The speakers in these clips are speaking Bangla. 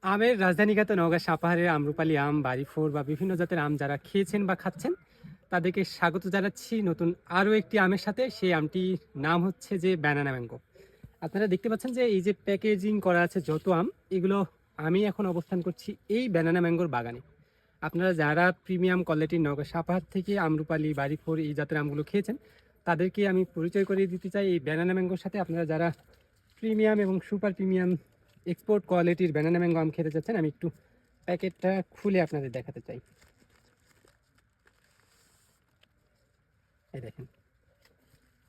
আমের রাজধানীগত নওগাঁ সাপাহারের আম্রপালি আম, বাড়িফোর বা বিভিন্ন জাতের আম যারা খেয়েছেন বা খাচ্ছেন, তাদেরকে স্বাগত জানাচ্ছি নতুন আরও একটি আমের সাথে। সেই আমটির নাম হচ্ছে যে ব্যানানা ম্যাঙ্গো। আপনারা দেখতে পাচ্ছেন যে এই যে প্যাকেজিং করা আছে যত আম, এগুলো আমি এখন অবস্থান করছি এই ব্যানানা ম্যাঙ্গোর বাগানে। আপনারা যারা প্রিমিয়াম কোয়ালিটির নওগাঁ সাপাহার থেকে আম্রপালি, বাড়িফোর এই জাতের আমগুলো খেয়েছেন, তাদেরকে আমি পরিচয় করিয়ে দিতে চাই এই ব্যানানা ম্যাঙ্গোর সাথে। আপনারা যারা প্রিমিয়াম এবং সুপার প্রিমিয়াম এক্সপোর্ট কোয়ালিটির ব্যানানা ম্যাঙ্গো আম খেতে চাচ্ছেন, আমি একটু প্যাকেটটা খুলে আপনাদের দেখাতে চাই। এই দেখেন,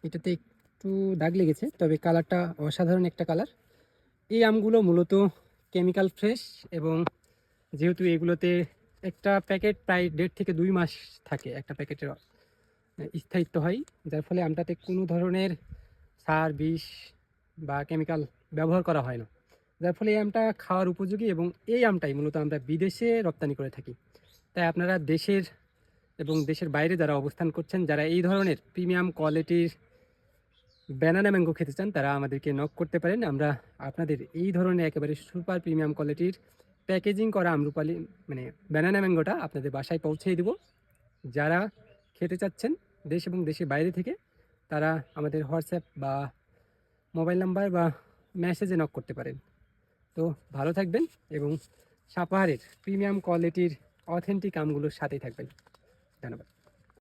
এটাতে একটু দাগ লেগেছে, তবে কালারটা অসাধারণ একটা কালার। এই আমগুলো মূলত কেমিক্যাল ফ্রেশ, এবং যেহেতু এগুলোতে একটা প্যাকেট প্রায় 1.5 থেকে 2 মাস থাকে, একটা প্যাকেটের স্থায়িত্ব হয়, যার ফলে আমটাতে কোনো ধরনের সার, বিষ বা কেমিক্যাল ব্যবহার করা হয় না, যার ফলে এই আমটা খাওয়ার উপযোগী, এবং এই আমটাই মূলত আমরা বিদেশে রপ্তানি করে থাকি। তাই আপনারা দেশের এবং দেশের বাইরে যারা অবস্থান করছেন, যারা এই ধরনের প্রিমিয়াম কোয়ালিটির ব্যানানা ম্যাঙ্গো খেতে চান, তারা আমাদেরকে নক করতে পারেন। আমরা আপনাদের এই ধরনের একেবারে সুপার প্রিমিয়াম কোয়ালিটির প্যাকেজিং করা আম্রপালি মানে ব্যানানা ম্যাঙ্গোটা আপনাদের বাসায় পৌঁছে দেব। যারা খেতে চাচ্ছেন দেশ এবং দেশের বাইরে থেকে, তারা আমাদের হোয়াটসঅ্যাপ বা মোবাইল নাম্বার বা মেসেজে নক করতে পারেন। তো ভালো থাকবেন এবং সাপাহারের প্রিমিয়াম কোয়ালিটির অথেন্টিক আমগুলোর সাথেই থাকবেন। ধন্যবাদ।